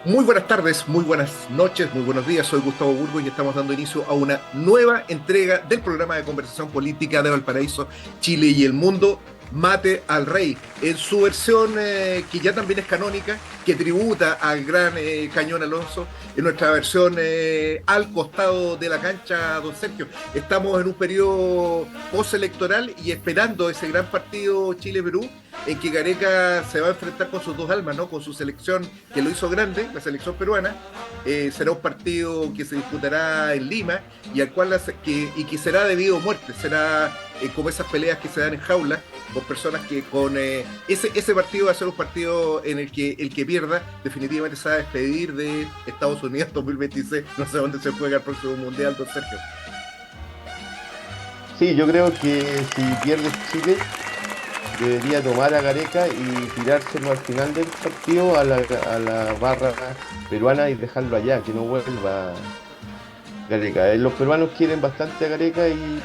Muy buenas tardes, muy buenas noches, muy buenos días. Soy Gustavo Burgos y estamos dando inicio a una nueva entrega del programa de conversación política de Valparaíso, Chile y el mundo, Mate al Rey, en su versión que ya también es canónica, que tributa al gran Cañón Alonso, en nuestra versión al costado de la cancha, don Sergio. Estamos en un periodo postelectoral y esperando ese gran partido Chile-Perú, en que Gareca se va a enfrentar con sus dos almas, ¿no? Con su selección que lo hizo grande, la selección peruana. Será un partido que se disputará en Lima y al cual y que será debido a muerte, será como esas peleas que se dan en jaula con personas que con ese partido va a ser un partido en el que pierda definitivamente se va a despedir de Estados Unidos 2026, no sé dónde se juega el próximo mundial, don Sergio. Sí, yo creo que si pierde Chile, debería tomar a Gareca y tirárselo al final del partido a la barra peruana y dejarlo allá, que no vuelva Gareca. Los peruanos quieren bastante a Gareca y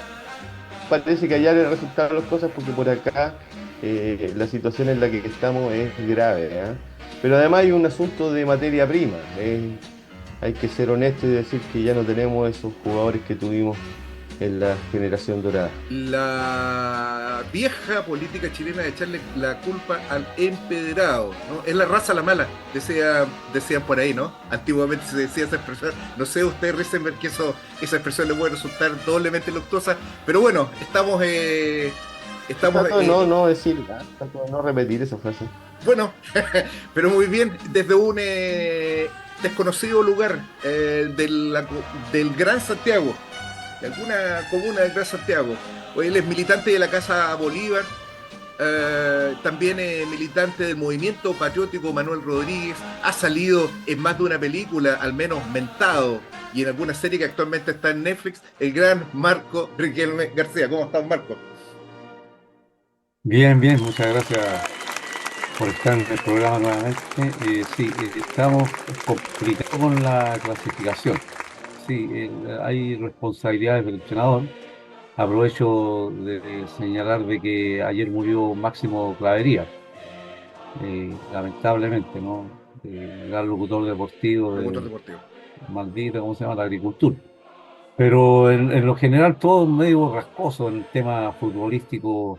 parece que allá le resultaron las cosas porque por acá la situación en la que estamos es grave, ¿ah? Pero además hay un asunto de materia prima. Hay que ser honesto y decir que ya no tenemos esos jugadores que tuvimos en la generación dorada. La vieja política chilena de echarle la culpa al empedrado, ¿no? Es la raza la mala, decían por ahí, ¿no? Antiguamente se decía esa expresión. No sé usted, Risenberg, que esa expresión le puede resultar doblemente luctuosa, pero bueno, estamos Trato de no decir, trato de no repetir esa frase. bueno, pero muy bien, desde un desconocido lugar del Gran Santiago, de alguna comuna del Gran Santiago. Él es militante de la Casa Bolívar, también militante del movimiento patriótico Manuel Rodríguez, ha salido en más de una película, al menos mentado, y en alguna serie que actualmente está en Netflix, el gran Marco Riquelme García. ¿Cómo estás, Marco? Bien, bien, muchas gracias por estar en el programa nuevamente. Sí, estamos complicados con la clasificación. Sí, hay responsabilidades del entrenador. Aprovecho de señalar de que ayer murió Máximo Clavería, lamentablemente, ¿no? Gran locutor deportivo Locutor de deportivo. Maldita, ¿cómo se llama? La agricultura. Pero en lo general todo medio borrascoso en el tema futbolístico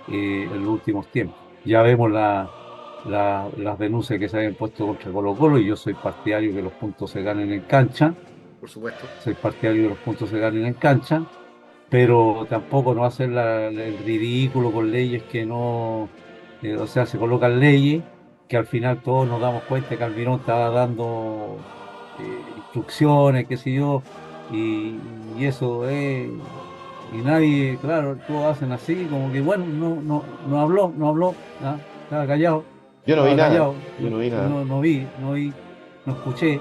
en los últimos tiempos. Ya vemos las denuncias que se habían puesto contra Colo-Colo y yo soy partidario que los puntos se ganen en cancha, Por supuesto. soy partidario que los puntos se ganen en cancha, pero tampoco no hacer el ridículo con leyes que no, o sea, se colocan leyes que al final todos nos damos cuenta que Almirón estaba dando instrucciones, qué sé yo, y eso es, y nadie, claro, todos hacen así, como que bueno, no habló, ¿ah? Estaba callado, Yo no vi estaba nada, callado, yo no vi nada. no escuché,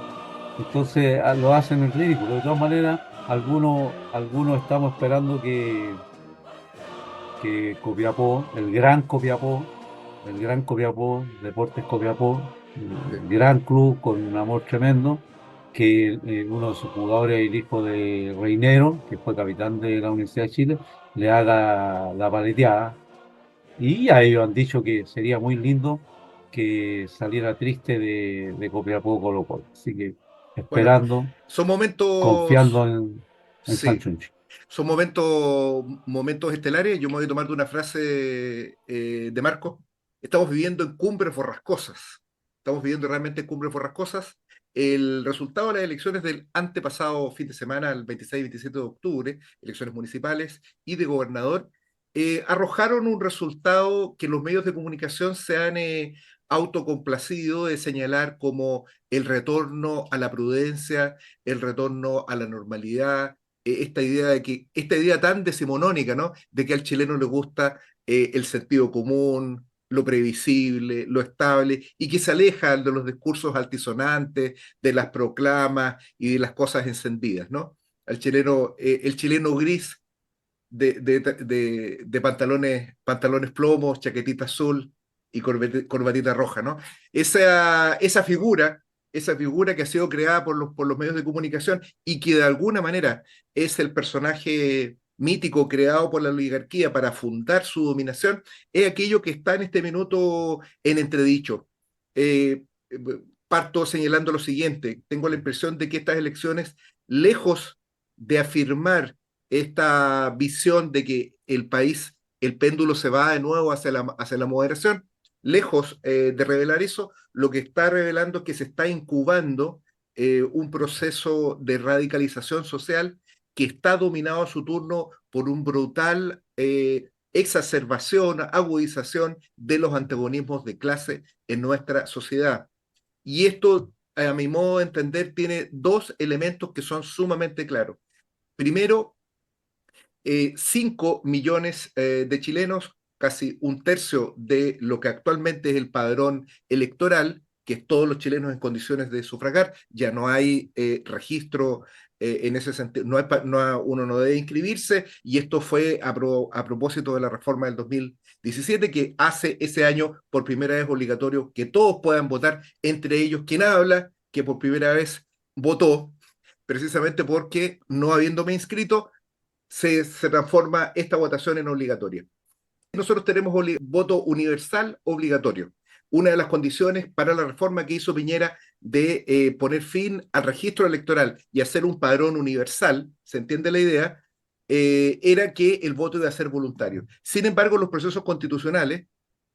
entonces lo hacen en ridículo. De todas maneras, algunos estamos esperando que Copiapó, el gran Copiapó, Deportes Copiapó, Sí. un gran club con un amor tremendo, que uno de sus jugadores, el hijo de Reinero, que fue capitán de la Universidad de Chile, le haga la paleteada. Y a ellos han dicho que sería muy lindo que saliera triste de Copiapó Colo-Colo. Así que Bueno, esperando, son confiando momentos, en sí, Sanchunchi. son momentos estelares. Yo me voy a tomar de una frase de Marco. Estamos viviendo en cumbres borrascosas. Estamos viviendo realmente en cumbres borrascosas. El resultado de las elecciones del antepasado fin de semana, el 26 y 27 de octubre, elecciones municipales y de gobernador, arrojaron un resultado que los medios de comunicación se han autocomplacido de señalar como el retorno a la prudencia, el retorno a la normalidad, esta idea tan decimonónica, ¿no? De que al chileno le gusta el sentido común, lo previsible, lo estable, y que se aleja de los discursos altisonantes, de las proclamas y de las cosas encendidas, ¿no? El chileno gris de pantalones plomos, chaquetita azul y corbatita roja, ¿no? Esa figura que ha sido creada por los medios de comunicación y que de alguna manera es el personaje mítico creado por la oligarquía para fundar su dominación, es aquello que está en este minuto en entredicho. Eh, parto señalando lo siguiente. Tengo la impresión de que estas elecciones, lejos de afirmar esta visión de que el país, el péndulo se va de nuevo hacia la moderación, lejos de revelar eso, lo que está revelando es que se está incubando un proceso de radicalización social que está dominado a su turno por un brutal exacerbación, agudización de los antagonismos de clase en nuestra sociedad. Y esto, a mi modo de entender, tiene dos elementos que son sumamente claros. Primero, 5 millones de chilenos, casi un tercio de lo que actualmente es el padrón electoral, que es todos los chilenos en condiciones de sufragar. Ya no hay registro en ese sentido, uno no debe inscribirse, y esto fue a propósito de la reforma del 2017, que hace ese año por primera vez obligatorio que todos puedan votar, entre ellos quien habla, que por primera vez votó, precisamente porque no habiéndome inscrito, se transforma esta votación en obligatoria. Nosotros tenemos voto universal obligatorio. Una de las condiciones para la reforma que hizo Piñera de poner fin al registro electoral y hacer un padrón universal, ¿se entiende la idea? Era que el voto iba a ser voluntario. Sin embargo, los procesos constitucionales,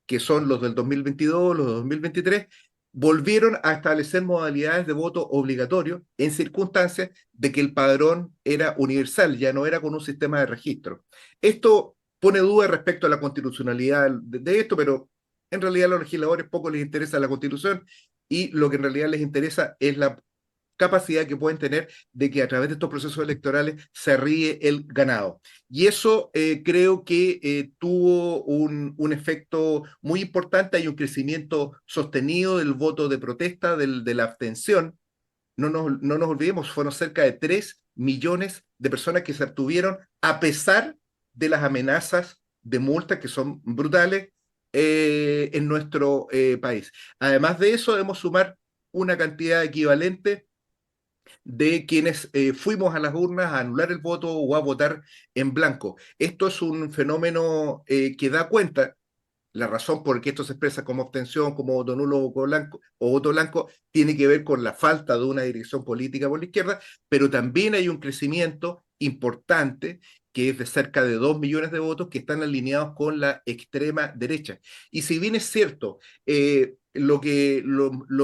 que son los del 2022, los del 2023, volvieron a establecer modalidades de voto obligatorio en circunstancias de que el padrón era universal, ya no era con un sistema de registro. Esto pone dudas respecto a la constitucionalidad de esto, pero en realidad a los legisladores poco les interesa la Constitución, y lo que en realidad les interesa es la capacidad que pueden tener de que a través de estos procesos electorales se ríe el ganado. Y eso creo que tuvo un efecto muy importante. Hay un crecimiento sostenido del voto de protesta, de la abstención. No nos olvidemos, fueron cerca de 3 millones de personas que se abstuvieron a pesar de las amenazas de multas que son brutales en nuestro país. Además de eso, debemos sumar una cantidad equivalente de quienes fuimos a las urnas a anular el voto o a votar en blanco. Esto es un fenómeno que da cuenta. La razón por qué esto se expresa como abstención, como voto nulo o voto blanco, tiene que ver con la falta de una dirección política por la izquierda, pero también hay un crecimiento importante que es de cerca de 2 millones de votos que están alineados con la extrema derecha. Y si bien es cierto, lo que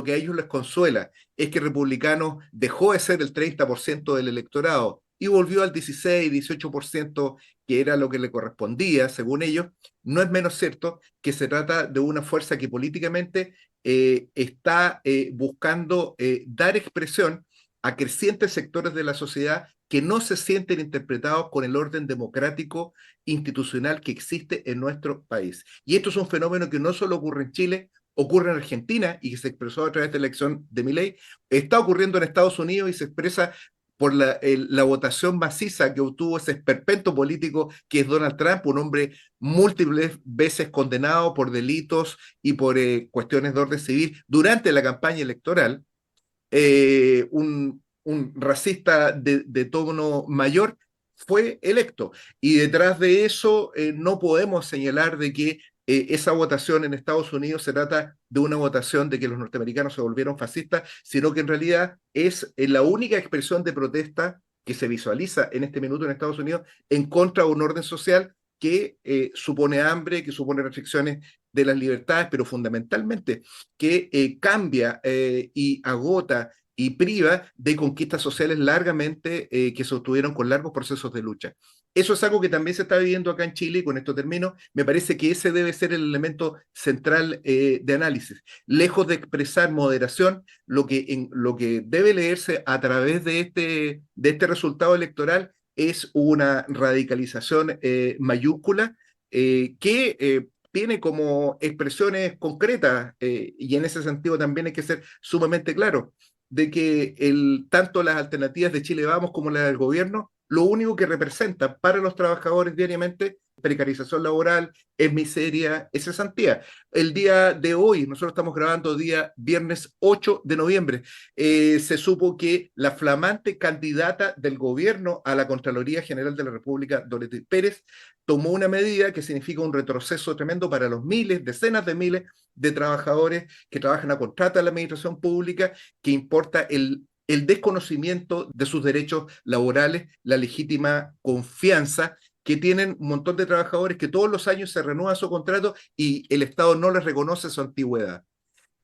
a ellos les consuela es que Republicanos dejó de ser el 30% del electorado y volvió al 16, 18%, que era lo que le correspondía, según ellos, no es menos cierto que se trata de una fuerza que políticamente está buscando dar expresión a crecientes sectores de la sociedad que no se sienten interpretados con el orden democrático institucional que existe en nuestro país. Y esto es un fenómeno que no solo ocurre en Chile, ocurre en Argentina y que se expresó a través de la elección de Milei, está ocurriendo en Estados Unidos y se expresa por la votación maciza que obtuvo ese esperpento político que es Donald Trump, un hombre múltiples veces condenado por delitos y por cuestiones de orden civil durante la campaña electoral, un racista de tono mayor, fue electo. Y detrás de eso no podemos señalar de que esa votación en Estados Unidos se trata de una votación de que los norteamericanos se volvieron fascistas, sino que en realidad es la única expresión de protesta que se visualiza en este minuto en Estados Unidos en contra de un orden social que supone hambre, que supone restricciones de las libertades, pero fundamentalmente que cambia y agota y priva de conquistas sociales largamente que se obtuvieron con largos procesos de lucha. Eso es algo que también se está viviendo acá en Chile, y con esto termino. Me parece que ese debe ser el elemento central de análisis. Lejos de expresar moderación, lo que debe leerse a través de este resultado electoral es una radicalización mayúscula que tiene como expresiones concretas, y en ese sentido también hay que ser sumamente claro, de que tanto las alternativas de Chile Vamos como las del gobierno, lo único que representan para los trabajadores diariamente precarización laboral, es miseria, es cesantía. El día de hoy, nosotros estamos grabando día viernes 8 de noviembre, se supo que la flamante candidata del gobierno a la Contraloría General de la República, Dorothy Pérez, tomó una medida que significa un retroceso tremendo para los miles, decenas de miles de trabajadores que trabajan a contrata en la administración pública, que importa el desconocimiento de sus derechos laborales, la legítima confianza que tienen un montón de trabajadores que todos los años se renueva su contrato y el Estado no les reconoce su antigüedad.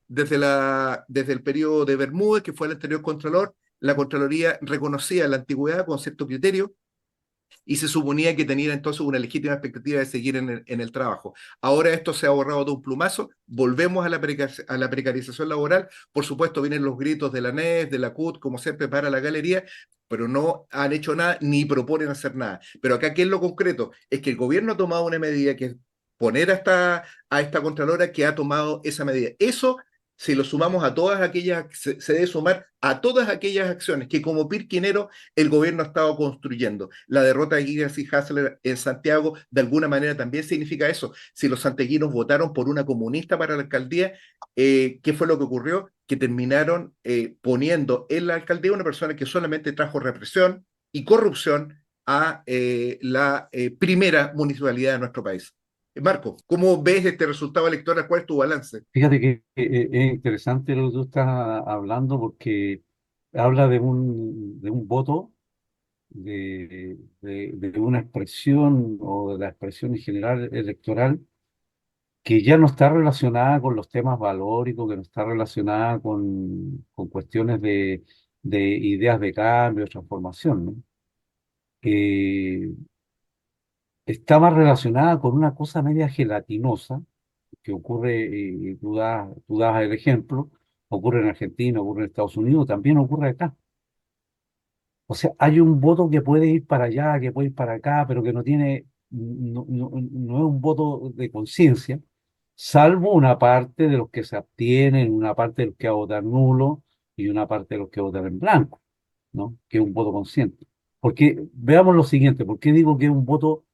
Desde el periodo de Bermúdez, que fue el anterior Contralor, la Contraloría reconocía la antigüedad con cierto criterio y se suponía que tenían entonces una legítima expectativa de seguir en el trabajo. Ahora esto se ha borrado de un plumazo, volvemos a la precarización laboral, por supuesto vienen los gritos de la NES, de la CUT, como siempre para la galería, pero no han hecho nada ni proponen hacer nada. Pero acá, ¿qué es lo concreto? Es que el gobierno ha tomado una medida que es poner a esta Contralora que ha tomado esa medida. Eso, si lo sumamos a todas aquellas, se debe sumar a todas aquellas acciones que como pirquinero el gobierno ha estado construyendo. La derrota de Gigas y Hasler en Santiago de alguna manera también significa eso. Si los santiaguinos votaron por una comunista para la alcaldía, ¿qué fue lo que ocurrió? Que terminaron poniendo en la alcaldía una persona que solamente trajo represión y corrupción a la primera municipalidad de nuestro país. Marco, ¿cómo ves este resultado electoral? ¿Cuál es tu balance? Fíjate que es interesante lo que tú estás hablando porque habla de un voto, de una expresión o de la expresión en general electoral que ya no está relacionada con los temas valóricos, que no está relacionada con cuestiones de ideas de cambio, de transformación, ¿no? Eh, Está más relacionada con una cosa media gelatinosa que ocurre, y tú das el ejemplo, ocurre en Argentina, ocurre en Estados Unidos, también ocurre acá. O sea, hay un voto que puede ir para allá, que puede ir para acá, pero que no tiene, no es un voto de conciencia, salvo una parte de los que se abstienen, una parte de los que votan nulo y una parte de los que votan en blanco, ¿no? Que es un voto consciente. Porque veamos lo siguiente, ¿por qué digo que es un voto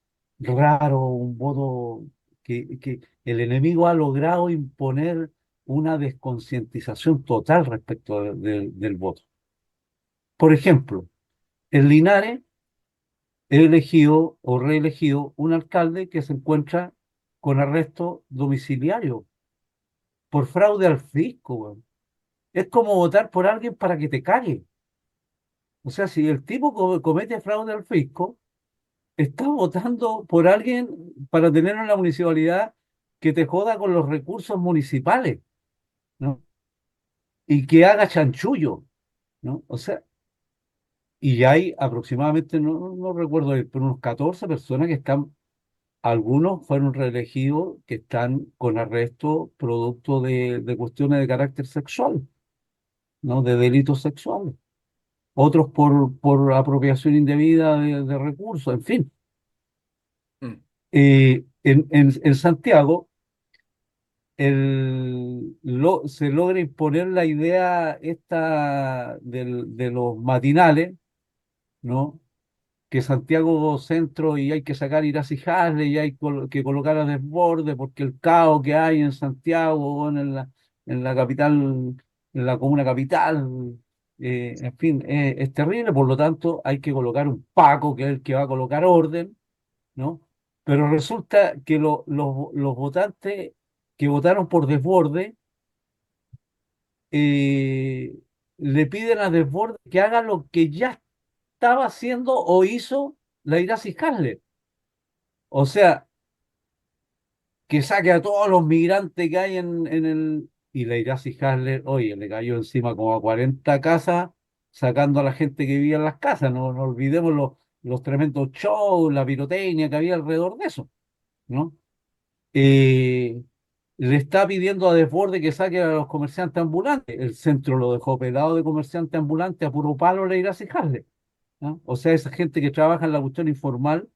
raro, un voto que el enemigo ha logrado imponer una desconcientización total respecto del voto? Por ejemplo, en Linares he elegido o reelegido un alcalde que se encuentra con arresto domiciliario por fraude al fisco, weón. Es como votar por alguien para que te cague. O sea, si el tipo comete fraude al fisco, está votando por alguien para tener en la municipalidad que te joda con los recursos municipales, ¿no? Y que haga chanchullo, ¿no? O sea, y hay aproximadamente, no recuerdo, pero unos 14 personas que están. Algunos fueron reelegidos que están con arresto producto de cuestiones de carácter sexual, ¿no? De delitos sexuales. Otros por apropiación indebida de recursos, en fin. Mm. En Santiago se logra imponer la idea esta de los matinales, ¿no? Que Santiago Centro y hay que sacar Irás y Harley y hay que colocar a desborde porque el caos que hay en Santiago, bueno, en la capital, en la comuna capital, en fin, es terrible, por lo tanto hay que colocar un Paco que es el que va a colocar orden, ¿no? Pero resulta que los votantes que votaron por desborde eh, le piden a desborde que haga lo que ya estaba haciendo o hizo la Irasi Hasler. O sea, que saque a todos los migrantes que hay en el... Y la Irasi Hasler, oye, le cayó encima como a 40 casas, sacando a la gente que vivía en las casas. No olvidemos los tremendos shows, la pirotecnia que había alrededor de eso, ¿no? Eh, Le está pidiendo a Desborde que saque a los comerciantes ambulantes. El centro lo dejó pelado de comerciantes ambulantes, a puro palo le irá a Hasler, ¿no? O sea, esa gente que trabaja en la cuestión informal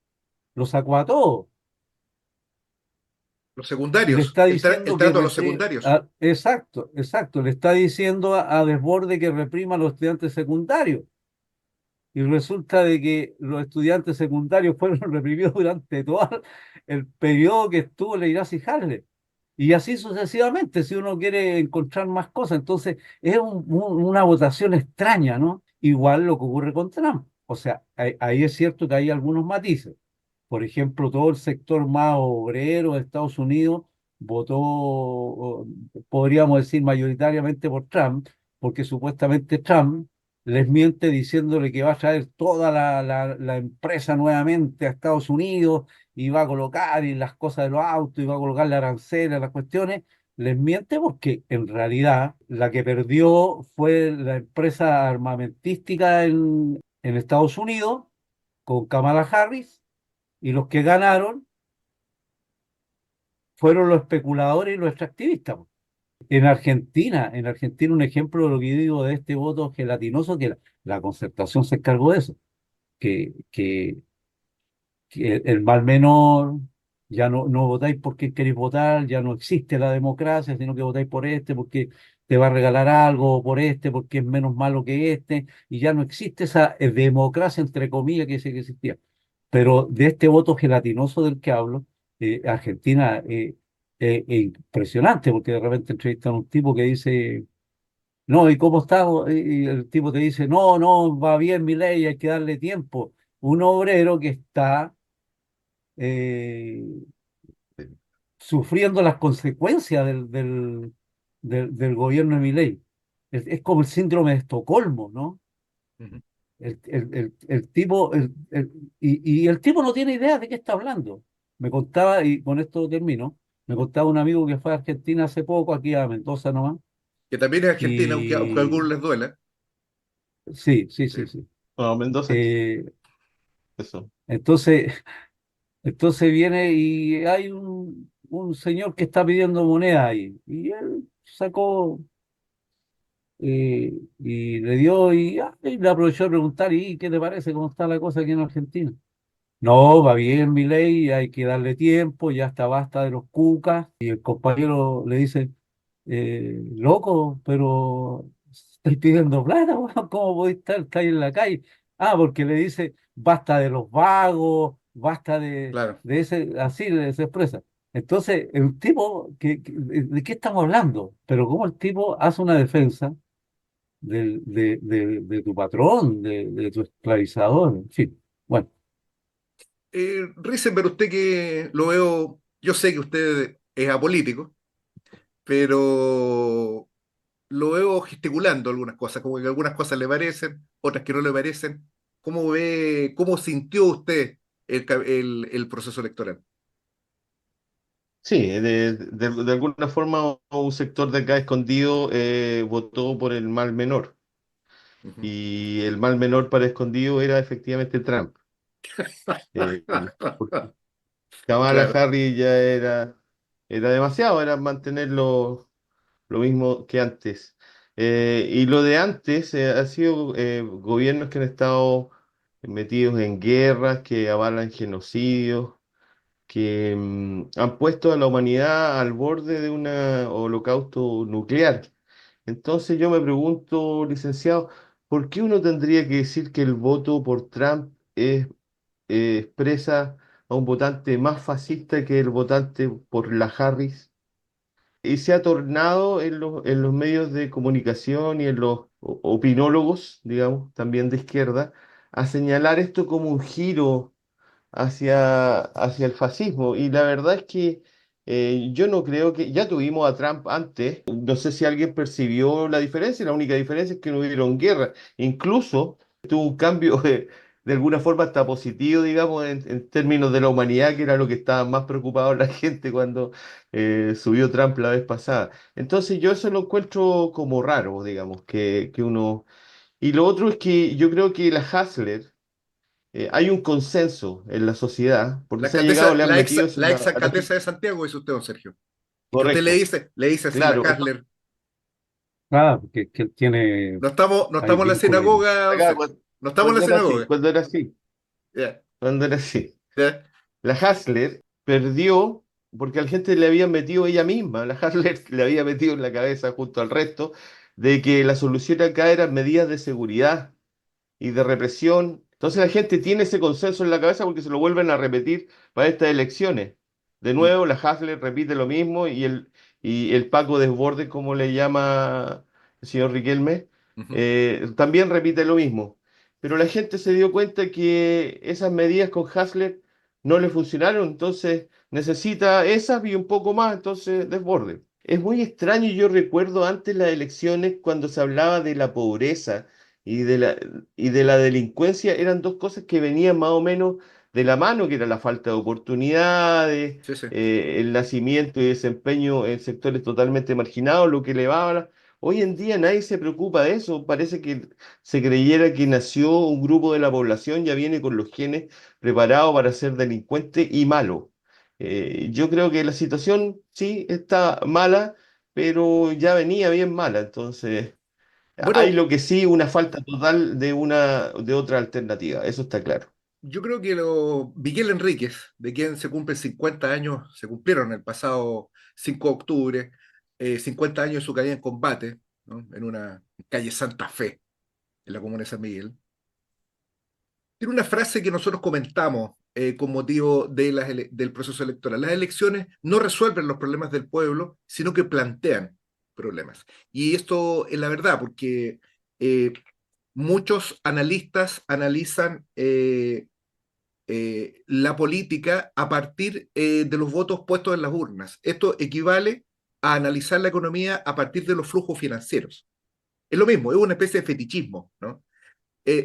lo sacó a todos. Los Le secundarios, está el diciendo que trato a los secundarios. exacto, exacto. Le está diciendo a Desborde que reprima a los estudiantes secundarios. y resulta de que los estudiantes secundarios fueron reprimidos durante todo el periodo que estuvo Leirás y Harlem. Y así sucesivamente, si uno quiere encontrar más cosas. Entonces, es una votación extraña, ¿no? Igual lo que ocurre con Trump. O sea, ahí es cierto que hay algunos matices. Por ejemplo, todo el sector más obrero de Estados Unidos votó, podríamos decir, mayoritariamente por Trump, porque supuestamente Trump les miente diciéndole que va a traer toda la empresa nuevamente a Estados Unidos y va a colocar y las cosas de los autos y va a colocarle aranceles, las cuestiones. Les miente porque en realidad la que perdió fue la empresa armamentística en Estados Unidos con Kamala Harris, y los que ganaron fueron los especuladores y los extractivistas. En Argentina un ejemplo de lo que yo digo de este voto gelatinoso, que la Concertación se encargó de eso, que el mal menor, ya no votáis por quien queréis votar, ya no existe la democracia, sino que votáis por este porque te va a regalar algo, o por este porque es menos malo que este, y ya no existe esa democracia, entre comillas, que existía. Pero de este voto gelatinoso del que hablo, Argentina es impresionante, porque de repente entrevistan a un tipo que dice, no, ¿y cómo está? Y el tipo te dice, no, no, va bien mi ley, hay que darle tiempo. Un obrero que está eh, sufriendo las consecuencias del gobierno de Milei. Es como el síndrome de Estocolmo, ¿no? Ujú. El tipo, y el tipo no tiene idea de qué está hablando. Me contaba, y con esto termino, me contaba un amigo que fue a Argentina hace poco, aquí a Mendoza nomás, Que también es Argentina, aunque a y algunos les duela. sí, sí, Sí. sí, sí. No, Mendoza, Eh, eso. entonces, entonces viene y hay un señor que está pidiendo moneda ahí, y él sacó y le dio y le aprovechó de preguntar, ¿y qué te parece cómo está la cosa aquí en Argentina? No, va bien mi ley, hay que darle tiempo, ya está basta de los cucas. Y el compañero le dice, loco, pero estoy pidiendo plata, weón, ¿cómo podéis estar ahí en la calle? Ah, porque le dice, basta de los vagos, basta Claro. de ese, así se expresa. Entonces, el tipo, ¿de qué estamos hablando? Pero cómo el tipo hace una defensa de tu patrón, de tu esclavizador, en fin. Bueno. Risenberg, usted que lo veo, yo sé que usted es apolítico, pero lo veo gesticulando algunas cosas, como que algunas cosas le parecen, otras que no le parecen. ¿Cómo ve, cómo sintió usted el proceso electoral? Sí, de alguna forma un sector de acá escondido votó por el mal menor. Ujú. Y el mal menor para escondido era efectivamente Trump. Eh, porque Kamala Claro. Harris ya era demasiado, era mantenerlo lo mismo que antes. Y lo de antes ha sido gobiernos que han estado metidos en guerras, que avalan genocidios, que han puesto a la humanidad al borde de un holocausto nuclear. Entonces yo me pregunto, licenciado, ¿por qué uno tendría que decir que el voto por Trump expresa a un votante más fascista que el votante por la Harris? Y se ha tornado en los medios de comunicación y en los opinólogos, digamos, también de izquierda, a señalar esto como un giro hacia el fascismo. Y la verdad es que yo no creo que ya tuvimos a Trump antes. No sé si alguien percibió la diferencia. La única diferencia es que no hubieron guerra. Incluso tuvo un cambio de alguna forma hasta positivo, digamos, en términos de la humanidad, que era lo que estaba más preocupado la gente cuando subió Trump la vez pasada. Entonces yo eso lo encuentro como raro, digamos, que uno... Y lo otro es que yo creo que la Hasler, hay un consenso en la sociedad, porque La se ha llegado, alcaldesa, le han metido la encima ex a la alcaldesa de Santiago, dice usted, don Sergio. Y que usted Correcto, le dice así, la claro. Hasler. Ah, que él tiene No hay estamos en la vínculos ahí. sinagoga, don Acá, Sergio. No estamos en la cuando era así, sinagoga. cuando era así, Ya, cuando era así. ya. La Hasler perdió porque a la gente le habían metido ella misma, la Hasler le había metido en la cabeza junto al resto de que la solución acá eran medidas de seguridad. y de represión. Entonces la gente tiene ese consenso en la cabeza porque se lo vuelven a repetir para estas elecciones. De Mm, nuevo, la Hasler repite lo mismo y el Paco Desbordes, como le llama el señor Riquelme, ujú. también repite lo mismo. Pero la gente se dio cuenta que esas medidas con Hasler no le funcionaron, entonces necesita esas y un poco más, entonces Desbordes. Es muy extraño, yo recuerdo antes las elecciones cuando se hablaba de la pobreza y y de la delincuencia, eran dos cosas que venían más o menos de la mano, que era la falta de oportunidades, Sí, sí. el nacimiento y desempeño en sectores totalmente marginados, lo que elevaba. Hoy en día nadie se preocupa de eso, parece que se creyera que nació un grupo de la población, ya viene con los genes preparados para ser delincuente y malo. Yo creo que la situación sí está mala, pero ya venía bien mala, entonces hay Bueno, lo que sí, una falta total de otra alternativa, eso está claro. yo creo que Miguel Enríquez, de quien se cumplen 50 años, se cumplieron el pasado 5 de octubre, 50 años de su caída en combate, ¿no? En una calle Santa Fe, en la comuna de San Miguel. Tiene una frase que nosotros comentamos con motivo de del proceso electoral. Las elecciones no resuelven los problemas del pueblo, sino que plantean problemas. Y esto es la verdad, porque eh, muchos analistas analizan la política a partir de los votos puestos en las urnas. Esto equivale a analizar la economía a partir de los flujos financieros. Es lo mismo, es una especie de fetichismo, ¿no?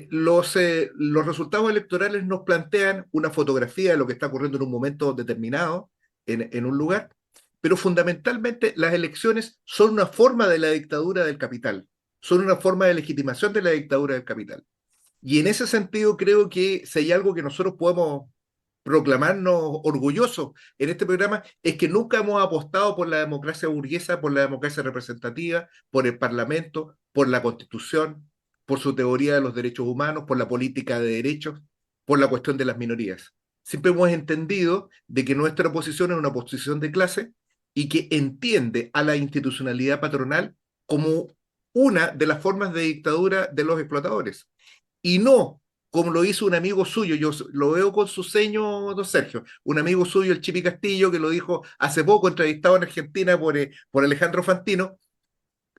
Los resultados electorales nos plantean una fotografía de lo que está ocurriendo en un momento determinado, en un lugar, pero fundamentalmente las elecciones son una forma de la dictadura del capital, son una forma de legitimación de la dictadura del capital. Y en ese sentido creo que si hay algo que nosotros podemos proclamarnos orgullosos en este programa es que nunca hemos apostado por la democracia burguesa, por la democracia representativa, por el Parlamento, por la Constitución, por su teoría de los derechos humanos, por la política de derechos, por la cuestión de las minorías. Siempre hemos entendido de que nuestra oposición es una oposición de clase y que entiende a la institucionalidad patronal como una de las formas de dictadura de los explotadores y no como lo hizo un amigo suyo, yo lo veo con su seño, don Sergio, un amigo suyo, el Chipi Castillo, que lo dijo hace poco, entrevistado en Argentina por Alejandro Fantino,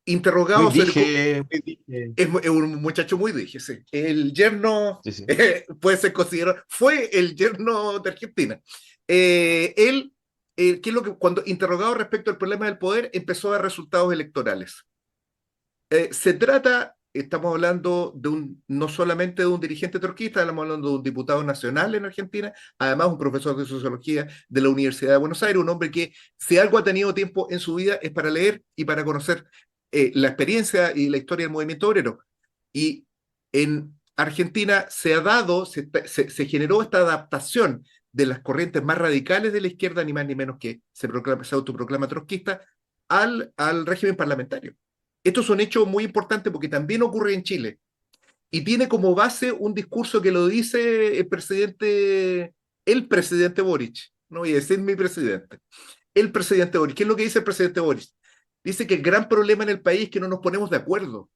Muy interrogado sobre... dije, muy dije. Es un muchacho muy dije, sí. El yerno Sí, sí. puede ser considerado, fue el yerno de Argentina. Él, ¿qué es lo que cuando interrogado respecto al problema del poder, empezó a dar resultados electorales? Se trata, estamos hablando de no solamente de un dirigente trotskista, estamos hablando de un diputado nacional en Argentina, además un profesor de sociología de la Universidad de Buenos Aires, un hombre que si algo ha tenido tiempo en su vida es para leer y para conocer la experiencia y la historia del movimiento obrero. Y en Argentina se ha dado, se generó esta adaptación de las corrientes más radicales de la izquierda, ni más ni menos que se autoproclama trotskista, al régimen parlamentario. Esto es un hecho muy importante porque también ocurre en Chile y tiene como base un discurso que lo dice el presidente Boric, no voy a decir mi presidente, el presidente Boric. ¿Qué es lo que dice el presidente Boric? Dice que el gran problema en el país es que no nos ponemos de acuerdo.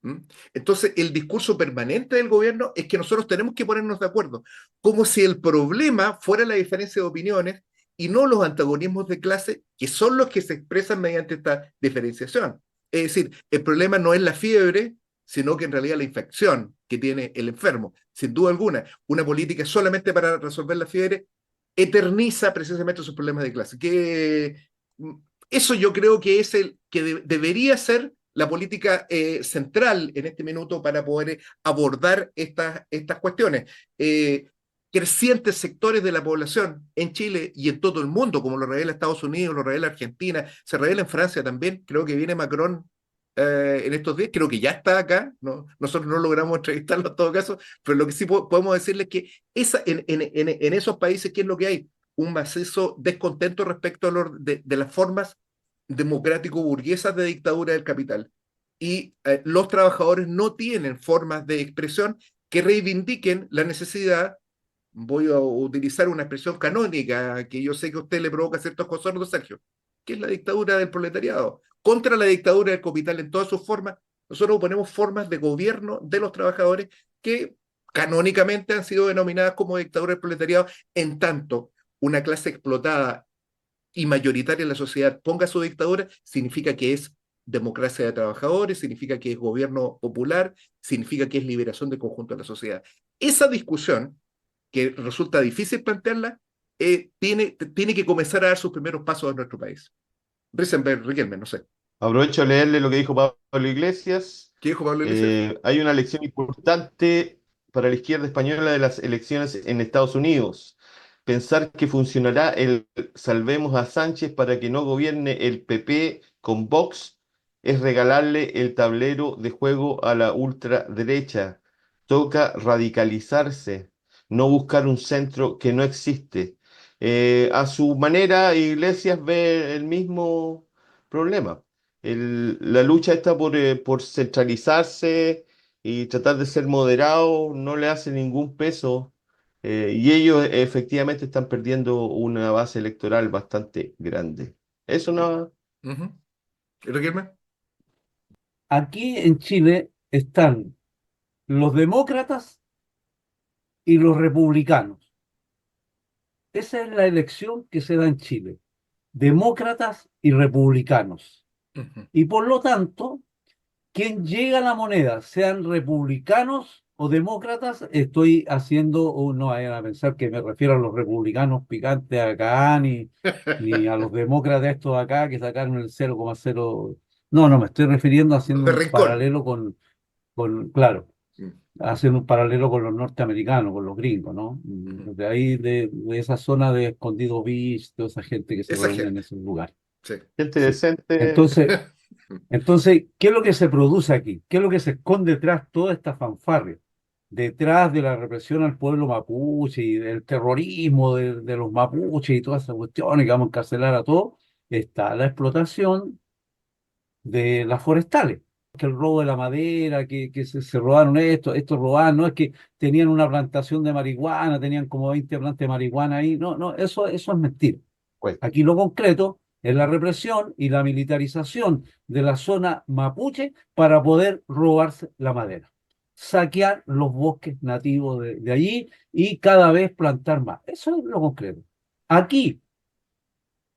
¿Mm? Entonces, el discurso permanente del gobierno es que nosotros tenemos que ponernos de acuerdo, como si el problema fuera la diferencia de opiniones y no los antagonismos de clase, que son los que se expresan mediante esta diferenciación. Es decir, el problema no es la fiebre, sino que en realidad la infección que tiene el enfermo. Sin duda alguna, una política solamente para resolver la fiebre eterniza precisamente esos problemas de clase. Mm, eso yo creo que es el que debería ser la política central en este minuto para poder abordar estas cuestiones. Crecientes sectores de la población en Chile y en todo el mundo, como lo revela Estados Unidos, lo revela Argentina, se revela en Francia también, creo que viene Macron en estos días, creo que ya está acá, ¿no? Nosotros no logramos entrevistarlo en todo caso, pero lo que sí podemos decirles es que en esos países, ¿qué es lo que hay? Un macizo descontento respecto de las formas democrático-burguesas de dictadura del capital. Y los trabajadores no tienen formas de expresión que reivindiquen la necesidad, voy a utilizar una expresión canónica que yo sé que a usted le provoca ciertos consornos, Sergio, que es la dictadura del proletariado. Contra la dictadura del capital en todas sus formas, nosotros ponemos formas de gobierno de los trabajadores que canónicamente han sido denominadas como dictadura del proletariado, en tanto una clase explotada y mayoritaria en la sociedad ponga su dictadura, significa que es democracia de trabajadores, significa que es gobierno popular, significa que es liberación del conjunto de la sociedad. Esa discusión, que resulta difícil plantearla, tiene que comenzar a dar sus primeros pasos en nuestro país. Risenberg, Riquelme, no sé. Aprovecho a leerle lo que dijo Pablo Iglesias. ¿Qué dijo Pablo Iglesias? Hay una lección importante para la izquierda española de las elecciones en Estados Unidos. Pensar que funcionará el salvemos a Sánchez para que no gobierne el PP con Vox es regalarle el tablero de juego a la ultraderecha. Toca radicalizarse, no buscar un centro que no existe. A su manera, Iglesias ve el mismo problema. La lucha está por centralizarse y tratar de ser moderado, no le hace ningún peso, y ellos efectivamente están perdiendo una base electoral bastante grande. Eso no. Uh-huh. ¿Riquelme? Aquí en Chile están los demócratas y los republicanos. Esa es la elección que se da en Chile. Demócratas y republicanos. Uh-huh. Y por lo tanto, quien llega a la moneda, sean republicanos o demócratas, estoy haciendo, no vayan a pensar que me refiero a los republicanos picantes acá, ni a los demócratas estos acá que sacaron el 0,0. No, no, me estoy refiriendo Los haciendo de un Rincón. paralelo claro, Mm. haciendo un paralelo con los norteamericanos, con los gringos, ¿no? Uh-huh. De ahí, de esa zona de Escondido Beach, toda esa gente que se Esa reúne en gente, esos lugares. sí. Gente Sí. decente. Entonces, ¿qué es lo que se produce aquí? ¿Qué es lo que se esconde detrás de toda esta fanfarria? Detrás de la represión al pueblo mapuche y del terrorismo de los mapuches y todas esas cuestiones que vamos a encarcelar a todos, está la explotación de las forestales. Que el robo de la madera, que se robaron esto, estos robaban, no es que tenían una plantación de marihuana, tenían como 20 plantas de marihuana ahí, no, no, eso es mentira. Pues, Aquí lo concreto es la represión y la militarización de la zona mapuche para poder robarse la madera, saquear los bosques nativos de allí y cada vez plantar más. Eso es lo concreto. Aquí,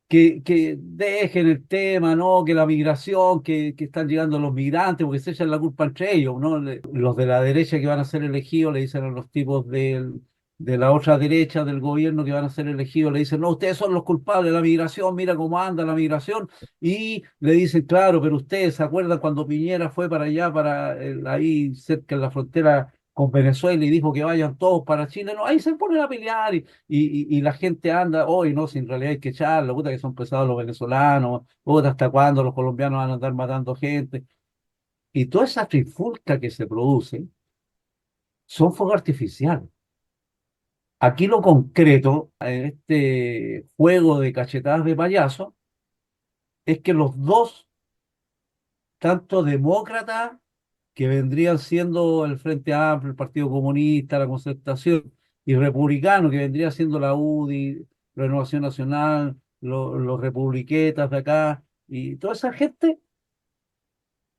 que dejen el tema, ¿no? Que la migración, que están llegando los migrantes, porque se echan la culpa entre ellos, ¿no? Los de la derecha que van a ser elegidos le dicen a los tipos de la otra derecha del gobierno que van a ser elegidos, le dicen, no, ustedes son los culpables de la migración, mira cómo anda la migración, y le dicen, claro, pero ustedes se acuerdan cuando Piñera fue para allá, ahí cerca de la frontera con Venezuela y dijo que vayan todos para Chile, no, ahí se ponen a pelear y la gente anda, hoy no, si en realidad hay que echarlo, puta que son pesados los venezolanos, puta hasta cuándo los colombianos van a andar matando gente. Y toda esa trifulca que se produce son fuegos artificiales. Aquí lo concreto, en este juego de cachetadas de payaso, es que los dos, tanto demócratas, que vendrían siendo el Frente Amplio, el Partido Comunista, la Concertación, y republicanos, que vendría siendo la UDI, Renovación Nacional, los republiquetas de acá, y toda esa gente,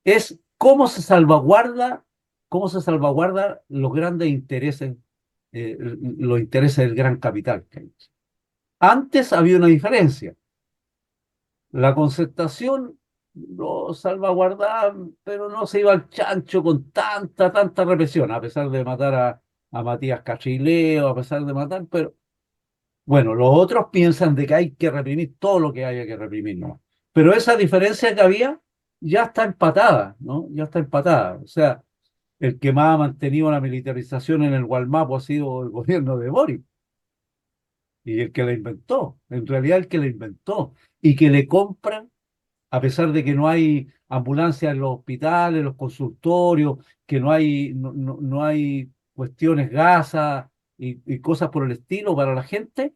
es cómo se salvaguarda los grandes intereses, los intereses del gran capital que hay. Antes había una diferencia. La Concertación lo salvaguardaba, pero no se iba al chancho con tanta represión, a pesar de matar a Matías Cachileo, a pesar de matar, pero bueno, los otros piensan de que hay que reprimir todo lo que haya que reprimir, ¿no? Pero esa diferencia que había ya está empatada, ¿no? Ya está empatada. O sea, el que más ha mantenido la militarización en el Gualmapo ha sido el gobierno de Boric y el que la inventó, en realidad el que la inventó y que le compran a pesar de que no hay ambulancias en los hospitales, en los consultorios, que no hay cuestiones gasas y cosas por el estilo para la gente,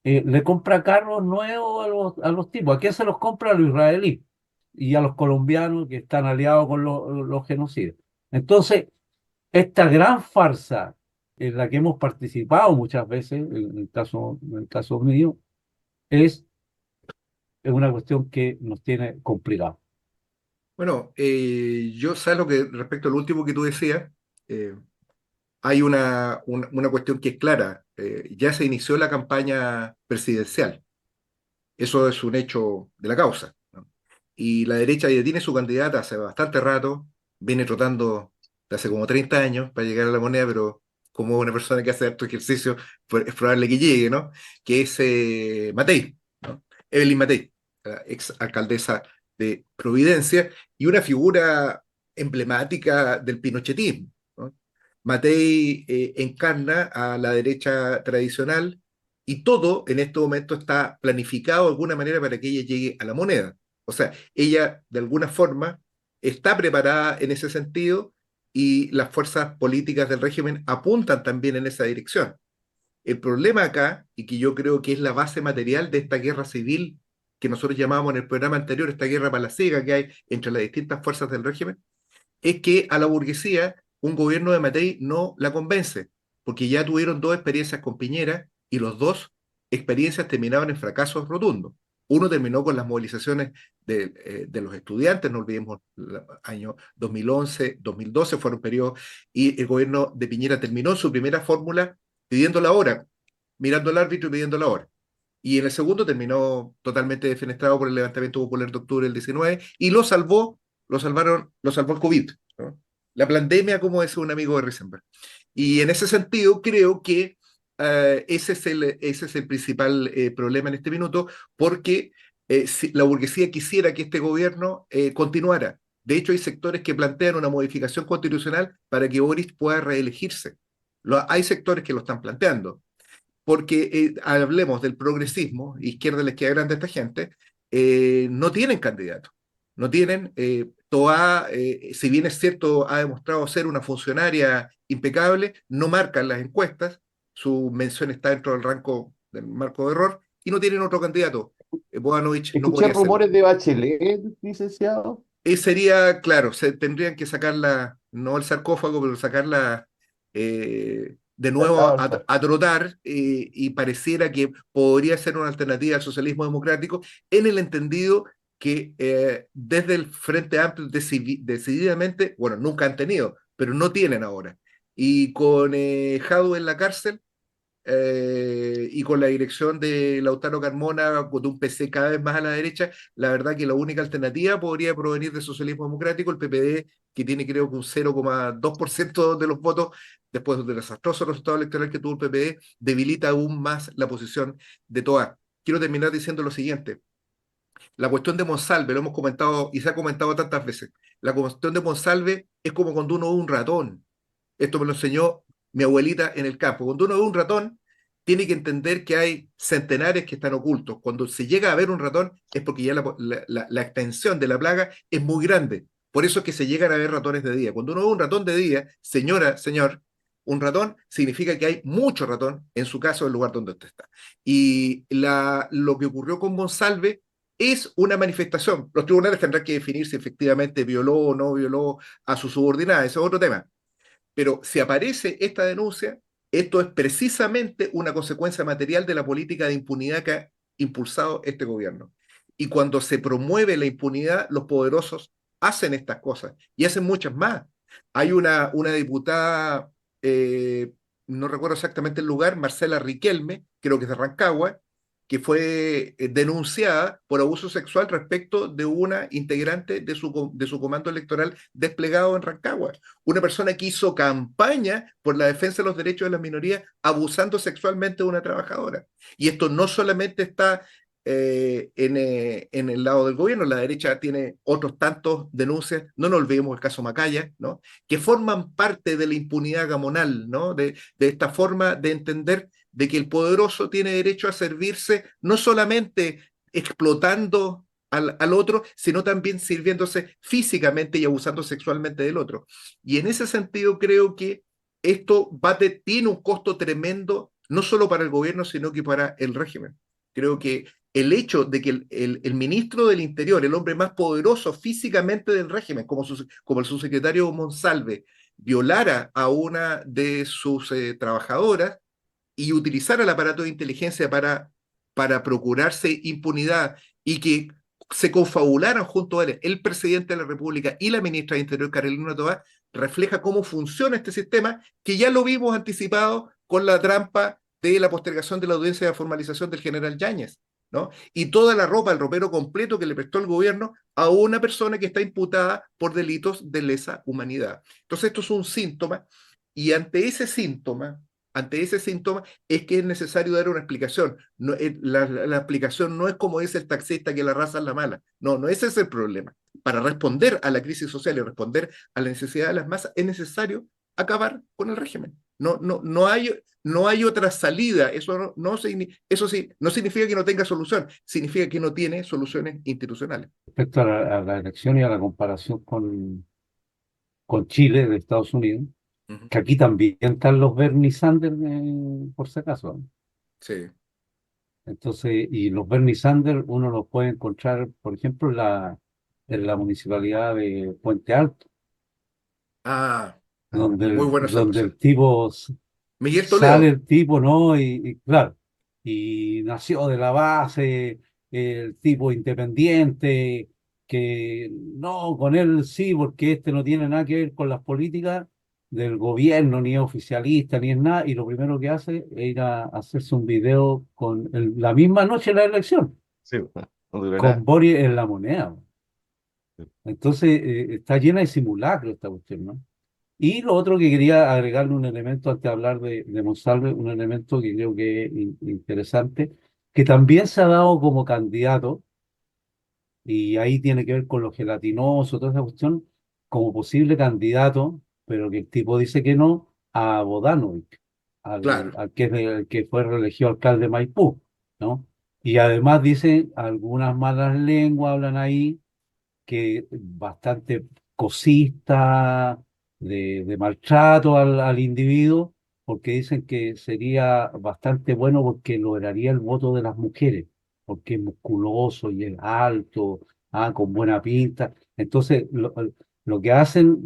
le compra carros nuevos a los tipos. ¿A quién se los compra? A los israelíes y a los colombianos que están aliados con los genocidas. Entonces, esta gran farsa en la que hemos participado muchas veces, en el caso mío, es, es una cuestión que nos tiene complicados. Bueno, yo sé lo que respecto al último que tú decías, eh, hay una cuestión que es clara. Ya se inició la campaña presidencial. Eso es un hecho de la causa, ¿no? Y la derecha ya tiene su candidata hace bastante rato, viene trotando de hace como 30 años para llegar a la moneda, pero como una persona que hace harto ejercicio, pues es probable que llegue, ¿no? Que es Matei, ¿no? Evelyn Matei, la ex alcaldesa de Providencia y una figura emblemática del pinochetismo, ¿no? Matei encarna a la derecha tradicional y todo en este momento está planificado de alguna manera para que ella llegue a la moneda. O sea, ella de alguna forma está preparada en ese sentido y las fuerzas políticas del régimen apuntan también en esa dirección. El problema acá, y que yo creo que es la base material de esta guerra civil que nosotros llamábamos en el programa anterior, esta guerra palaciega que hay entre las distintas fuerzas del régimen, es que a la burguesía un gobierno de Matei no la convence, porque ya tuvieron dos experiencias con Piñera y los dos experiencias terminaban en fracasos rotundos. Uno terminó con las movilizaciones de los estudiantes, no olvidemos, el año 2011, 2012 fueron periodos, y el gobierno de Piñera terminó su primera fórmula pidiendo la hora, mirando al árbitro y pidiendo la hora. Y en el segundo terminó totalmente defenestrado por el levantamiento popular de octubre del 19 y lo salvó el COVID, ¿no? La pandemia, como decía un amigo de Risenberg. Y en ese sentido, creo que ese es el principal problema en este minuto, porque si la burguesía quisiera que este gobierno continuara. De hecho, hay sectores que plantean una modificación constitucional para que Boris pueda reelegirse. Hay sectores que lo están planteando porque hablemos del progresismo, izquierda les queda grande a esta gente, no tienen candidato. No tienen, Toa, si bien es cierto, ha demostrado ser una funcionaria impecable, no marcan las encuestas, su mención está dentro del marco de error, y no tienen otro candidato. Bodanovich no Escuché podría hacerlo. rumores de Bachelet, licenciado. Sería, claro, se tendrían que sacarla, no el sarcófago, pero sacarla de nuevo Ah, no. a trotar, y pareciera que podría ser una alternativa al socialismo democrático en el entendido que desde el Frente Amplio decididamente, bueno, nunca han tenido, pero no tienen ahora. Y con Jadwe en la cárcel, y con la dirección de Lautaro Carmona, con un PC cada vez más a la derecha, la verdad que la única alternativa podría provenir del socialismo democrático, el PPD, que tiene creo que un 0,2% de los votos, después del desastroso resultado electoral que tuvo el PPD, debilita aún más la posición de Toa. Quiero terminar diciendo lo siguiente. La cuestión de Monsalve, lo hemos comentado y se ha comentado tantas veces. La cuestión de Monsalve es como cuando uno ve un ratón. Esto me lo enseñó mi abuelita en el campo. Cuando uno ve un ratón, tiene que entender que hay centenares que están ocultos. Cuando se llega a ver un ratón es porque ya la extensión de la plaga es muy grande. Por eso es que se llegan a ver ratones de día. Cuando uno ve un ratón de día, señora, señor, un ratón significa que hay mucho ratón, en su caso, en el lugar donde usted está. Y lo que ocurrió con Monsalve es una manifestación. Los tribunales tendrán que definir si efectivamente violó o no violó a su subordinada. Ese es otro tema. Pero si aparece esta denuncia, esto es precisamente una consecuencia material de la política de impunidad que ha impulsado este gobierno. Y cuando se promueve la impunidad, los poderosos hacen estas cosas y hacen muchas más. Hay una diputada, no recuerdo exactamente el lugar, Marcela Riquelme, creo que es de Rancagua, que fue denunciada por abuso sexual respecto de una integrante de su comando electoral desplegado en Rancagua. Una persona que hizo campaña por la defensa de los derechos de las minorías abusando sexualmente de una trabajadora. Y esto no solamente está en el lado del gobierno, la derecha tiene otros tantos denuncias, no nos olvidemos el caso Macaya, ¿no? Que forman parte de la impunidad gamonal, ¿no? De esta forma de entender de que el poderoso tiene derecho a servirse no solamente explotando al otro, sino también sirviéndose físicamente y abusando sexualmente del otro. Y en ese sentido creo que tiene un costo tremendo, no solo para el gobierno, sino que para el régimen. Creo que el hecho de que el ministro del Interior, el hombre más poderoso físicamente del régimen, como el subsecretario Monsalve, violara a una de sus trabajadoras, y utilizar el aparato de inteligencia para procurarse impunidad y que se confabularan junto a él el presidente de la República y la ministra de Interior, Carolina Toá, refleja cómo funciona este sistema, que ya lo vimos anticipado con la trampa de la postergación de la audiencia de formalización del general Yáñez, ¿no? Y toda la ropa, el ropero completo que le prestó el gobierno a una persona que está imputada por delitos de lesa humanidad. Entonces, esto es un síntoma, y ante ese síntoma es que es necesario dar una explicación. No, la explicación no es como dice el taxista que la raza es la mala. No, no ese es el problema. Para responder a la crisis social y responder a la necesidad de las masas, es necesario acabar con el régimen. No hay otra salida. Eso sí, no significa que no tenga solución, significa que no tiene soluciones institucionales. Respecto a la elección y a la comparación con Chile de Estados Unidos, Uh -huh. que aquí también están los Bernie Sanders, por si acaso, ¿no? Sí. Entonces, y los Bernie Sanders uno los puede encontrar, por ejemplo, en la municipalidad de Puente Alto, Ah, muy donde, buena donde observación. el tipo Miguel sale, Toledo. el tipo, ¿no? Y claro, y nació de la base, el tipo independiente, que no, con él sí, porque este no tiene nada que ver con las políticas del gobierno, ni es oficialista, ni es nada, y lo primero que hace es ir a hacerse un video la misma noche de la elección, Sí, no dura con nada. Boris en la moneda. Entonces, está llena de simulacros esta cuestión, ¿no? Y lo otro que quería agregarle un elemento antes de hablar de Monsalve, un elemento que creo que es interesante, que también se ha dado como candidato, y ahí tiene que ver con lo gelatinoso, toda esa cuestión, como posible candidato, pero que el tipo dice que no, a Vodanovic, Claro. al que, el que fue reelegido alcalde de Maipú, ¿no? Y además dicen algunas malas lenguas, hablan ahí que bastante cosista, de maltrato al individuo, porque dicen que sería bastante bueno porque lograría el voto de las mujeres, porque es musculoso y es alto, con buena pinta. Entonces, lo que hacen,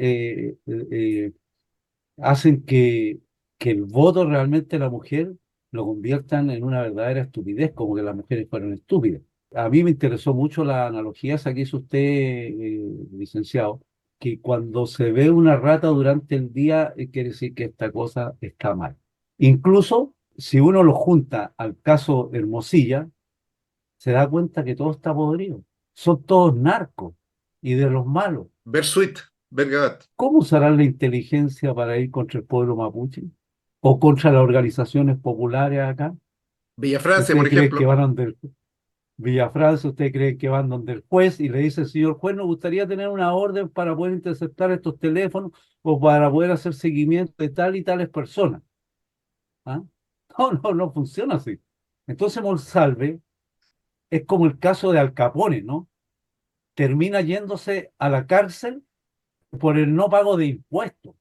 hacen que el voto realmente de la mujer lo conviertan en una verdadera estupidez, como que las mujeres fueran estúpidas. A mí me interesó mucho la analogía esa que hizo usted, licenciado, que cuando se ve una rata durante el día, quiere decir que esta cosa está mal. Incluso si uno lo junta al caso Hermosilla, se da cuenta que todo está podrido. Son todos narcos y de los malos. Bersuit, Bergabat. ¿Cómo usarán la inteligencia para ir contra el pueblo mapuche? ¿O contra las organizaciones populares acá? Villa Francia, por ¿Usted cree que ejemplo. van donde Villafranca, usted cree que van donde el juez y le dice, señor juez, nos gustaría tener una orden para poder interceptar estos teléfonos o para poder hacer seguimiento de tal y tales personas? ¿Ah? No funciona así. Entonces Monsalve es como el caso de Al Capone, ¿no? Termina yéndose a la cárcel por el no pago de impuestos.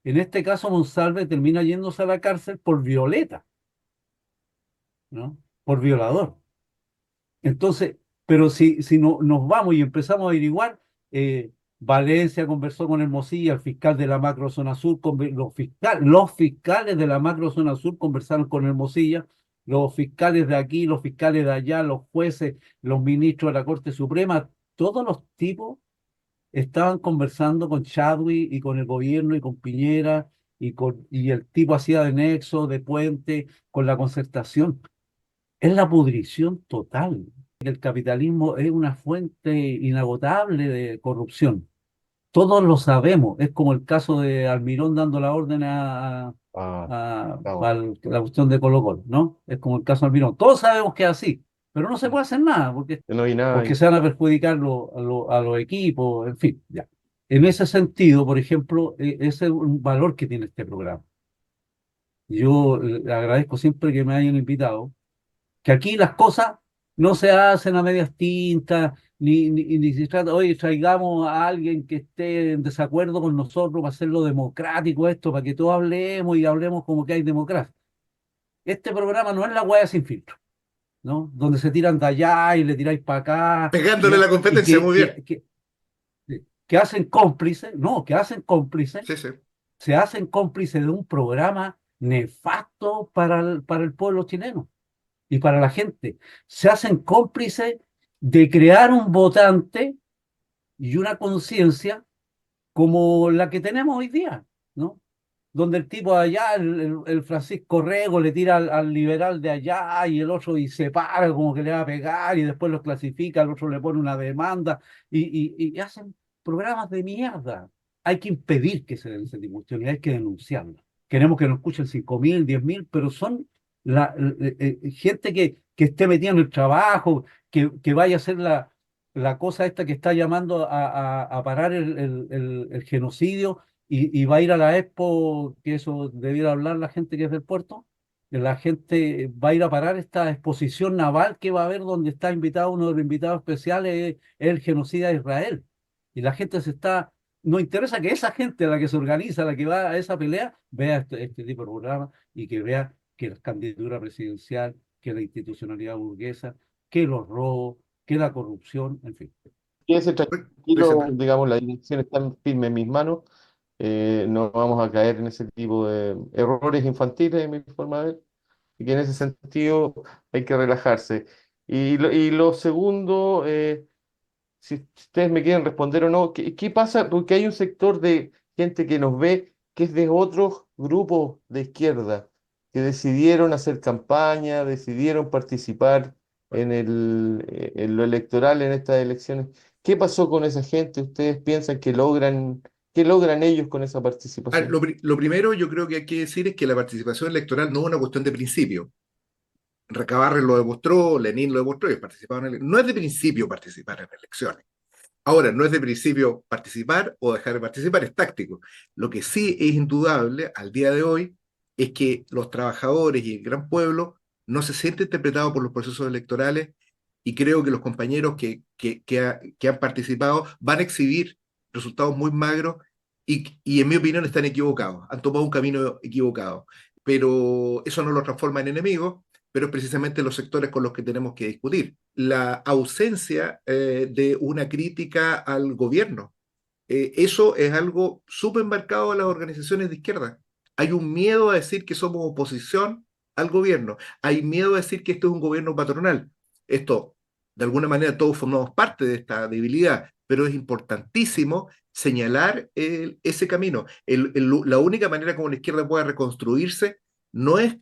En este caso, Monsalve termina yéndose a la cárcel por violeta, ¿no? Por violador. Entonces, pero si no, nos vamos y empezamos a averiguar, Valencia conversó con Hermosilla, el fiscal de la macrozona sur, los fiscales de la macrozona sur conversaron con Hermosilla, los fiscales de aquí, los fiscales de allá, los jueces, los ministros de la Corte Suprema, todos los tipos estaban conversando con Chadwick y con el gobierno y con Piñera y el tipo hacía de nexo, de puente, con la concertación. Es la pudrición total. El capitalismo es una fuente inagotable de corrupción. Todos lo sabemos. Es como el caso de Almirón dando la orden Ah, a no, la cuestión de Colo-Colo, ¿no? Es como el caso de Almirón. Todos sabemos que es así, pero no se puede hacer nada yo no vi nada porque ahí. se van a perjudicar a los equipos, en fin, ya. En ese sentido, por ejemplo, ese es un valor que tiene este programa. Yo agradezco siempre que me hayan invitado, que aquí las cosas no se hacen a medias tintas, ni se trata, oye, traigamos a alguien que esté en desacuerdo con nosotros para hacerlo democrático esto, para que todos hablemos y hablemos como que hay democracia. Este programa no es la hueá sin filtro, ¿no? Donde se tiran de allá y le tiráis para acá Pegándole la y competencia, muy bien. que hacen cómplices, no, que hacen cómplices, Sí, sí. se hacen cómplices de un programa nefasto para el pueblo chileno y para la gente. Se hacen cómplices de crear un votante y una conciencia como la que tenemos hoy día, ¿no? Donde el tipo de allá, el Francisco Rego, le tira al liberal de allá y el otro y se para como que le va a pegar y después los clasifica, el otro le pone una demanda y hacen programas de mierda. Hay que impedir que se den ese tipo de cuestiones, hay que denunciarlas. Queremos que nos escuchen 5.000, 10.000, pero son gente que esté metida en el trabajo, que vaya a hacer la cosa esta que está llamando a parar el genocidio y va a ir a la Expo, que eso debiera hablar la gente que es del puerto, que la gente va a ir a parar esta exposición naval que va a haber donde está invitado uno de los invitados especiales, es el genocida de Israel. Y la gente no interesa que esa gente, la que se organiza, la que va a esa pelea, vea este tipo de programa y que vea que la candidatura presidencial, que la institucionalidad burguesa, que los robos, que la corrupción, en fin. Quédese Pues, tranquilo, digamos, la dirección está firme en mis manos. No vamos a caer en ese tipo de errores infantiles, en mi forma de ver, y que en ese sentido hay que relajarse. Y lo segundo, si ustedes me quieren responder o no, ¿qué pasa? Porque hay un sector de gente que nos ve que es de otros grupos de izquierda, que decidieron hacer campaña, decidieron participar en lo electoral en estas elecciones. ¿Qué pasó con esa gente? ¿Ustedes piensan qué logran ellos con esa participación? lo primero yo creo que hay que decir es que la participación electoral no es una cuestión de principio. Recabarren lo demostró, Lenin lo demostró, y participaron no es de principio participar en elecciones. Ahora, no es de principio participar o dejar de participar, es táctico. Lo que sí es indudable al día de hoy es que los trabajadores y el gran pueblo no se sienten interpretados por los procesos electorales y creo que los compañeros que han participado van a exhibir resultados muy magros y en mi opinión están equivocados, han tomado un camino equivocado. Pero eso no los transforma en enemigos, pero es precisamente los sectores con los que tenemos que discutir. La ausencia de una crítica al gobierno. Eso es algo súper marcado en las organizaciones de izquierda. Hay un miedo a decir que somos oposición al gobierno. Hay miedo a decir que esto es un gobierno patronal. Esto, de alguna manera, todos formamos parte de esta debilidad, pero es importantísimo señalar ese camino. La única manera como la izquierda pueda reconstruirse no es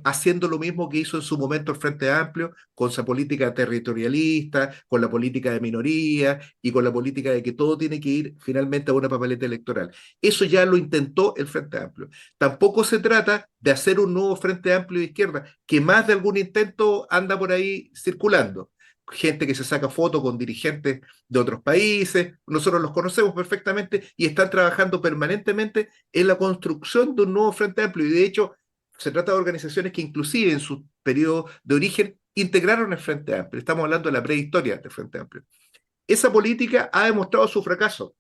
haciendo lo mismo que hizo en su momento el Frente Amplio, con esa política territorialista, con la política de minoría y con la política de que todo tiene que ir finalmente a una papeleta electoral. Eso ya lo intentó el Frente Amplio. Tampoco se trata de hacer un nuevo Frente Amplio de izquierda, que más de algún intento anda por ahí circulando. Gente que se saca fotos con dirigentes de otros países, nosotros los conocemos perfectamente y están trabajando permanentemente en la construcción de un nuevo Frente Amplio. Y de hecho, se trata de organizaciones que inclusive en su periodo de origen integraron el Frente Amplio. Estamos hablando de la prehistoria del Frente Amplio. Esa política ha demostrado su fracaso.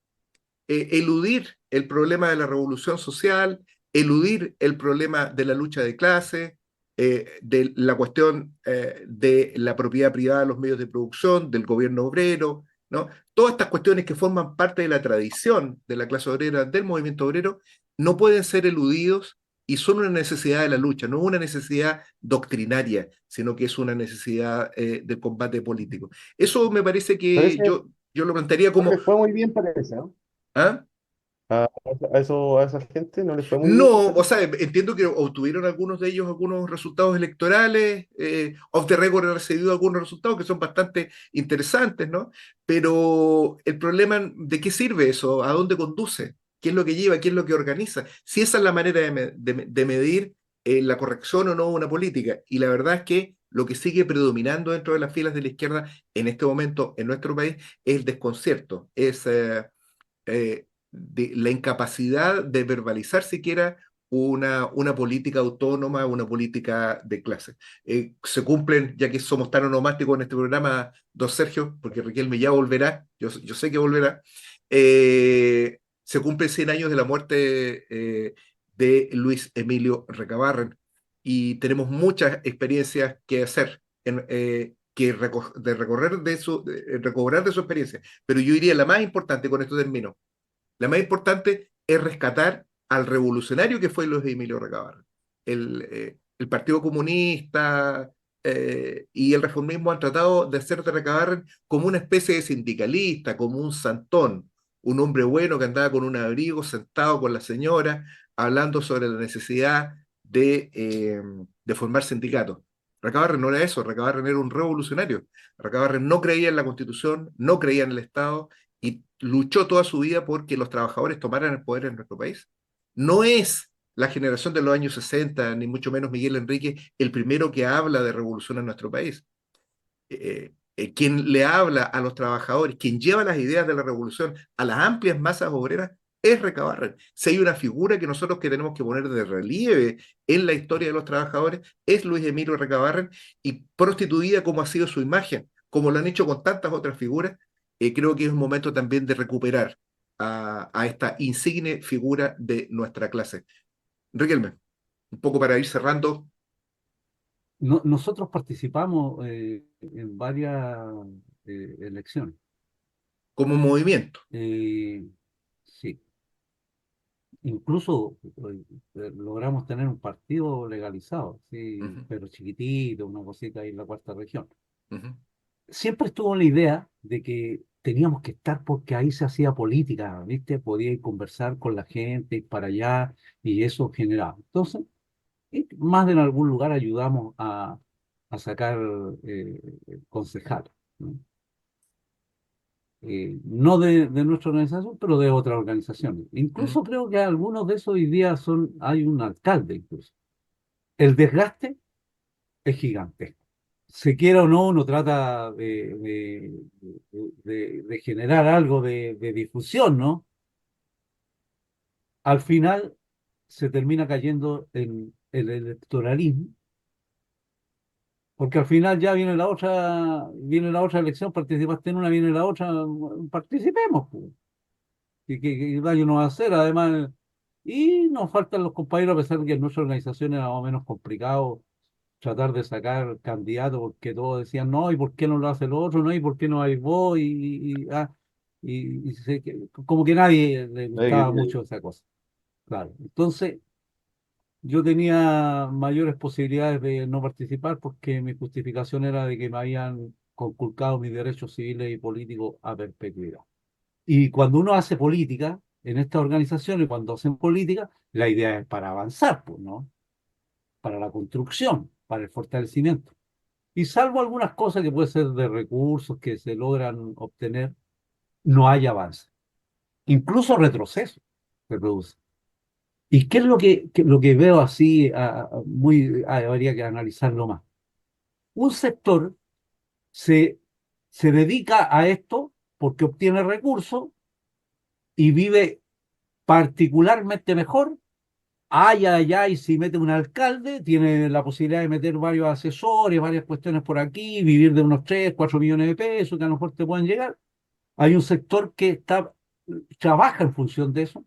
Eludir el problema de la revolución social, eludir el problema de la lucha de clase, de la cuestión de la propiedad privada de los medios de producción, del gobierno obrero, ¿no? Todas estas cuestiones que forman parte de la tradición de la clase obrera, del movimiento obrero, no pueden ser eludidos y son una necesidad de la lucha, no una necesidad doctrinaria, sino que es una necesidad del combate político. Eso me parece que Parece, yo lo plantearía no como... les fue muy bien, parece, ¿no? ¿Ah? A esa gente no les fue muy bien, No, o parece. sea, entiendo que obtuvieron algunos de ellos algunos resultados electorales, off the record he recibido algunos resultados que son bastante interesantes, ¿no? Pero el problema, ¿de qué sirve eso? ¿A dónde conduce? ¿Qué es lo que lleva? ¿Qué es lo que organiza? Si esa es la manera de medir la corrección o no de una política. Y la verdad es que lo que sigue predominando dentro de las filas de la izquierda en este momento en nuestro país es el desconcierto, es de la incapacidad de verbalizar siquiera una política autónoma, una política de clase. Se cumplen, ya que somos tan onomásticos en este programa, don Sergio, porque Riquelme ya volverá, yo sé que volverá, se cumplen 100 años de la muerte de Luis Emilio Recabarren y tenemos muchas experiencias que hacer, de recorrer de recobrar de su experiencia. Pero yo diría la más importante, con esto termino, la más importante es rescatar al revolucionario que fue Luis Emilio Recabarren. El Partido Comunista y el reformismo han tratado de hacer de Recabarren como una especie de sindicalista, como un santón, un hombre bueno que andaba con un abrigo, sentado con la señora, hablando sobre la necesidad de formar sindicatos. Recabarren no era eso, Recabarren era un revolucionario. Recabarren no creía en la Constitución, no creía en el Estado y luchó toda su vida porque los trabajadores tomaran el poder en nuestro país. No es la generación de los años 60, ni mucho menos Miguel Enrique, el primero que habla de revolución en nuestro país. Quien le habla a los trabajadores, quien lleva las ideas de la revolución a las amplias masas obreras, es Recabarren. Si hay una figura que nosotros que tenemos que poner de relieve en la historia de los trabajadores, es Luis Emilio Recabarren, y prostituida como ha sido su imagen, como lo han hecho con tantas otras figuras, creo que es un momento también de recuperar a esta insigne figura de nuestra clase. Riquelme, un poco para ir cerrando. Nosotros participamos en varias elecciones. Como movimiento. Eh, sí, incluso logramos tener un partido legalizado, sí, Ujú, pero chiquitito, una cosita ahí en la cuarta región. ujú, Siempre estuvo la idea de que teníamos que estar porque ahí se hacía política, ¿viste? Podía ir conversar con la gente, ir para allá, y eso generaba. Entonces, más de en algún lugar ayudamos a sacar concejales, ¿no? No de nuestra organización, pero de otras organizaciones. ujú. Incluso creo que algunos de esos hoy día hay un alcalde incluso. El desgaste es gigantesco. Se quiera o no, uno trata de generar algo de difusión, ¿no? Al final se termina cayendo en el electoralismo, porque al final ya viene la otra elección, participaste en una, viene la otra, participemos, pues. ¿Qué daño nos va a hacer? Además, y nos faltan los compañeros, a pesar de que en nuestra organización era más o menos complicado tratar de sacar candidatos, porque todos decían, no, ¿y por qué no lo hace el otro? No, ¿y por qué no hay vos? Como que nadie le Nadie gustaba quería ir. mucho esa cosa. Claro. Entonces, yo tenía mayores posibilidades de no participar porque mi justificación era de que me habían conculcado mis derechos civiles y políticos a perpetuidad. Y cuando uno hace política en estas organizaciones, cuando hacen política, la idea es para avanzar, pues, ¿no? Para la construcción, para el fortalecimiento. Y salvo algunas cosas que pueden ser de recursos que se logran obtener, no hay avance. Incluso retroceso se produce. ¿Y qué es lo que veo así, habría que analizarlo más? Un sector se, se dedica a esto porque obtiene recursos y vive particularmente mejor. Ay, ay, ay, si mete un alcalde, tiene la posibilidad de meter varios asesores, varias cuestiones por aquí, vivir de unos 3 4 millones de pesos que a lo mejor te pueden llegar. Hay un sector que trabaja en función de eso.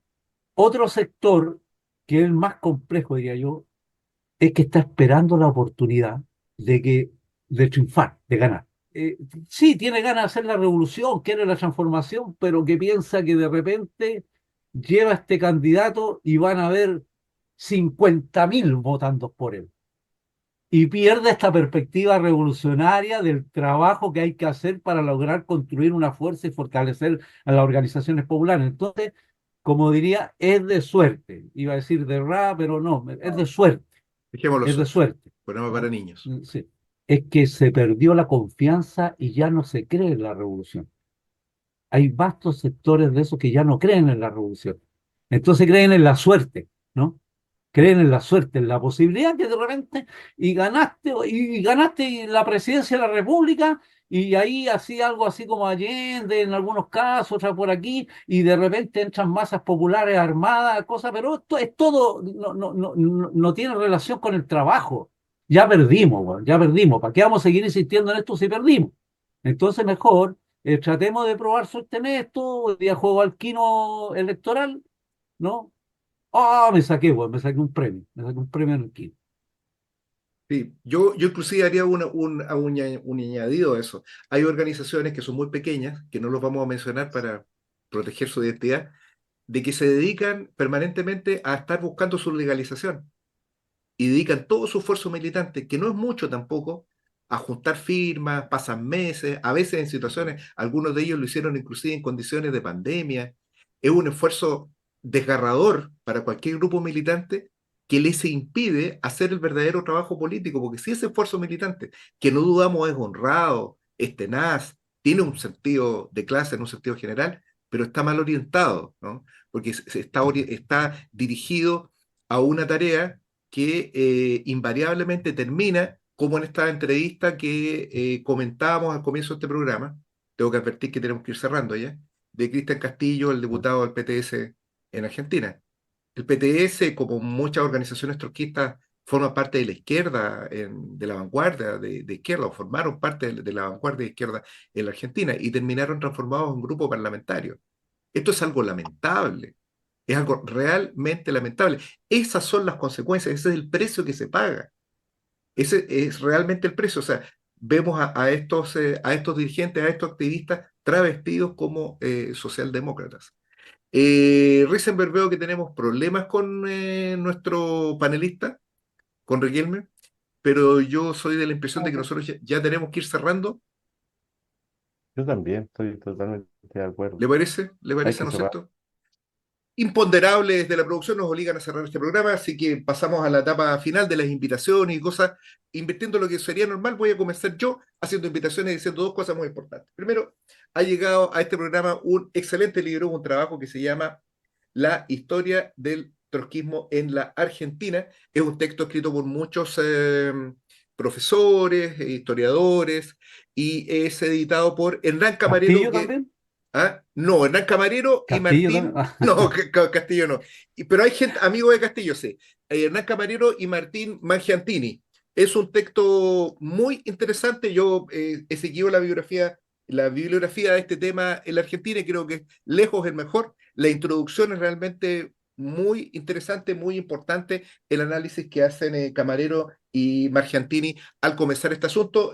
Otro sector, que es el más complejo, diría yo, es que está esperando la oportunidad de, que, de triunfar, de ganar. Eh, sí, tiene ganas de hacer la revolución, quiere la transformación, pero que piensa que de repente lleva a este candidato y van a haber 50.000 votando por él. Y pierde esta perspectiva revolucionaria del trabajo que hay que hacer para lograr construir una fuerza y fortalecer a las organizaciones populares. Entonces, como diría, es de suerte. Iba a decir de ra, pero no, es de suerte, Dejémoslo es de suerte. suerte. Programa para ¿No? niños. Sí. Es que se perdió la confianza y ya no se cree en la revolución. Hay vastos sectores de esos que ya no creen en la revolución. Entonces creen en la suerte, ¿no? Creen en la suerte, en la posibilidad que de repente y ganaste la presidencia de la República, y ahí así algo así como Allende en algunos casos, otra por aquí, y de repente entran masas populares armadas, cosas, pero esto es todo, no tiene relación con el trabajo. Ya perdimos, weón, ya perdimos. ¿Para qué vamos a seguir insistiendo en esto si perdimos? Entonces mejor tratemos de probar suerte en esto. Hoy día juego al quino electoral, ¿no? Ah, me saqué, weón, me saqué un premio en el Kino. Sí, yo inclusive haría un añadido a eso. Hay organizaciones que son muy pequeñas, que no los vamos a mencionar para proteger su identidad, de que se dedican permanentemente a estar buscando su legalización y dedican todo su esfuerzo militante, que no es mucho tampoco, a juntar firmas, pasan meses, a veces en situaciones, algunos de ellos lo hicieron inclusive en condiciones de pandemia, es un esfuerzo desgarrador para cualquier grupo militante que les impide hacer el verdadero trabajo político, porque si ese esfuerzo militante, que no dudamos es honrado, es tenaz, tiene un sentido de clase en un sentido general, pero está mal orientado, ¿no? Porque está dirigido a una tarea que invariablemente termina, como en esta entrevista que comentábamos al comienzo de este programa, tengo que advertir que tenemos que ir cerrando ya, de Cristian Castillo, el diputado del PTS en Argentina. El PTS, como muchas organizaciones trotskistas, forma parte de la izquierda, de la vanguardia de izquierda, o formaron parte de la vanguardia de izquierda en la Argentina y terminaron transformados en grupo parlamentario. Esto es algo lamentable, es algo realmente lamentable. Esas son las consecuencias, ese es el precio que se paga. Ese es realmente el precio. O sea, vemos a estos dirigentes, a estos activistas travestidos como socialdemócratas. Risenberg, veo que tenemos problemas con nuestro panelista, con Riquelme, pero yo soy de la impresión de que nosotros ya tenemos que ir cerrando. Yo también estoy totalmente de acuerdo. ¿Le parece? ¿Le Hay parece, que no es cerrar. cierto? Imponderables de la producción nos obligan a cerrar este programa, así que pasamos a la etapa final de las invitaciones y cosas. Invirtiendo lo que sería normal, voy a comenzar yo haciendo invitaciones y diciendo dos cosas muy importantes. Primero, ha llegado a este programa un excelente libro, un trabajo que se llama La historia del trotskismo en la Argentina. Es un texto escrito por muchos profesores, historiadores, y es editado por Hernán Camarero, Castillo que también. no, Hernán Camarero y Castillo también. Martín, no, Castillo no. Pero hay gente, amigo de Castillo, sí. Hernán Camarero y Martín Mangiantini. Es un texto muy interesante. Yo he seguido la bibliografía de este tema en la Argentina y creo que es lejos el mejor. La introducción es realmente muy interesante, muy importante el análisis que hacen Camarero y Margiantini al comenzar este asunto.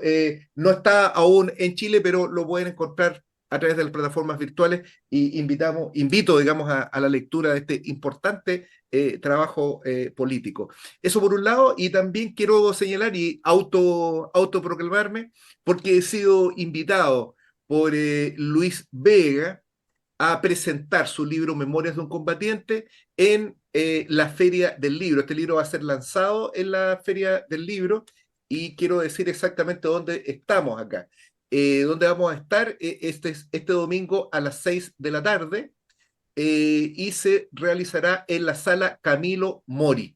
No está aún en Chile, pero lo pueden encontrar a través de las plataformas virtuales y invito, digamos, a la lectura de este importante trabajo político. Eso por un lado, y también quiero señalar y autoproclamarme, porque he sido invitado por Luis Vega a presentar su libro Memorias de un combatiente en la Feria del Libro. Este libro va a ser lanzado en la Feria del Libro y quiero decir exactamente dónde estamos acá. Dónde vamos a estar este domingo a las 6 de la tarde y se realizará en la sala Camilo Mori.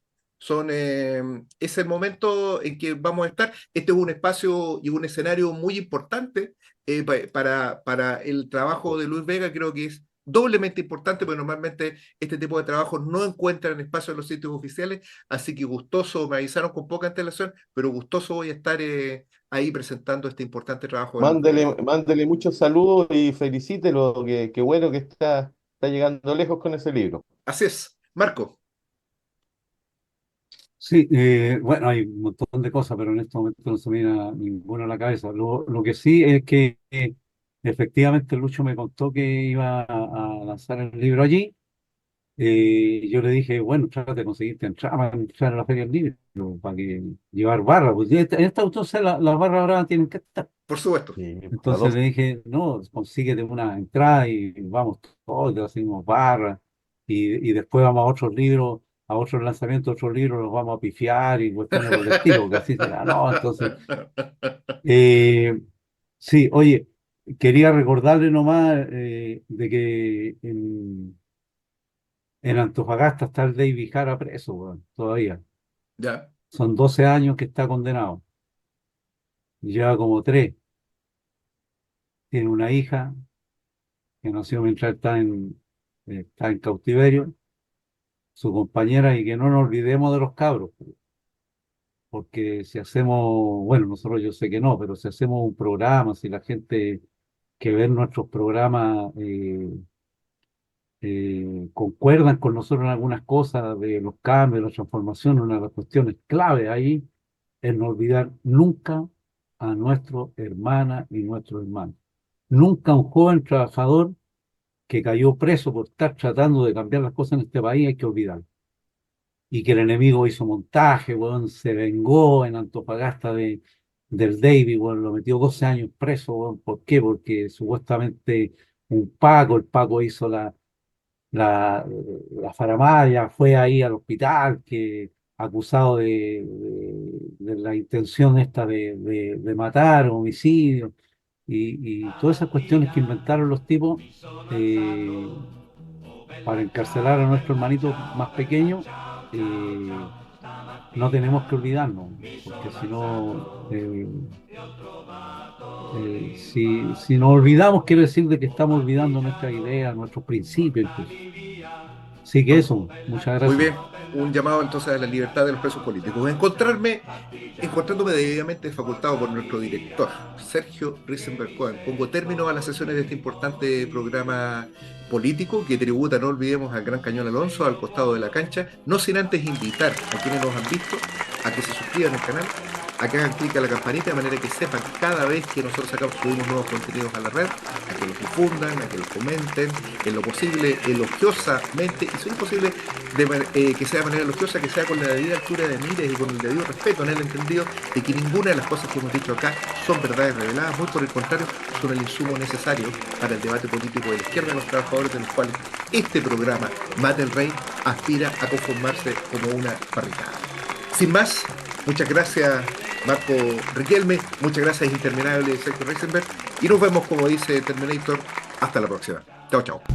Es el momento en que vamos a estar. Este es un espacio y un escenario muy importante para el trabajo de Luis Vega. Creo que es doblemente importante, porque normalmente este tipo de trabajos no encuentran espacio en los sitios oficiales, así que gustoso, me avisaron con poca antelación, pero gustoso voy a estar ahí presentando este importante trabajo de Luis Vega. Mándele muchos saludos y felicítelo, que bueno que está llegando lejos con ese libro. Así es, Marco. Sí, bueno, hay un montón de cosas, pero en este momento no se me viene ninguna a la cabeza. Lo que sí es que efectivamente Lucho me contó que iba a lanzar el libro allí. Yo le dije, bueno, trata de conseguirte entrar a la Feria del Libro para que llevar barra. Pues en esta entonces las barras ahora tienen que estar. Por supuesto. Sí, a Entonces dos. le dije, no, consíguete una entrada y vamos todos, te hacemos barra. Y después vamos a otros libros, a otros lanzamientos, otros libros, los vamos a pifiar y cuestiones por el estilo, porque así será. No, entonces, eh, sí, oye, quería recordarle nomás de que en Antofagasta está el David Jara preso, weón, todavía. Ya. Son 12 años que está condenado. Lleva como 3. Tiene una hija que nació mientras está en cautiverio, su compañera, y que no nos olvidemos de los cabros, porque si hacemos, bueno, nosotros yo sé que no, pero si hacemos un programa, si la gente que ve nuestros programas concuerdan con nosotros en algunas cosas de los cambios, la transformación, una de las cuestiones clave ahí es no olvidar nunca a nuestro hermana y nuestro hermano. Nunca un joven trabajador que cayó preso por estar tratando de cambiar las cosas en este país hay que olvidarlo. Y que el enemigo hizo montaje, weón, se vengó en Antofagasta del David, weón, lo metió 12 años preso, weón. ¿Por qué? Porque supuestamente el Paco hizo la, la faramaya, fue ahí al hospital, que acusado de la intención esta de matar, homicidio, y todas esas cuestiones que inventaron los tipos eh, para encarcelar a nuestro hermanito más pequeño. eh, no tenemos que olvidarnos, porque si no, si nos olvidamos, quiere decir de que estamos olvidando nuestras ideas, nuestros principios incluso. Así que eso, muchas Muy gracias. bien, un llamado entonces a la libertad de los presos políticos. Encontrándome debidamente facultado por nuestro director, Sergio Risenberg Cohen, pongo término a las sesiones de este importante programa político que tributa, no olvidemos, al Gran Cañón Alonso, al costado de la cancha, no sin antes invitar a quienes nos han visto a que se suscriban al canal, a que hagan clic a la campanita de manera que sepan cada vez que nosotros subimos nuevos contenidos a la red, a que los difundan, a que los comenten, en lo posible elogiosamente, y si no es posible que sea de manera elogiosa, que sea con la debida altura de mires y con el debido respeto, en el entendido de que ninguna de las cosas que hemos dicho acá son verdades reveladas, muy por el contrario, son el insumo necesario para el debate político de la izquierda de los trabajadores, de los cuales este programa, Mate el Rey, aspira a conformarse como una barricada. Sin más, muchas gracias Marco Riquelme, muchas gracias interminable Sergio Reisenberg, y nos vemos, como dice Terminator, hasta la próxima. Chao, chao.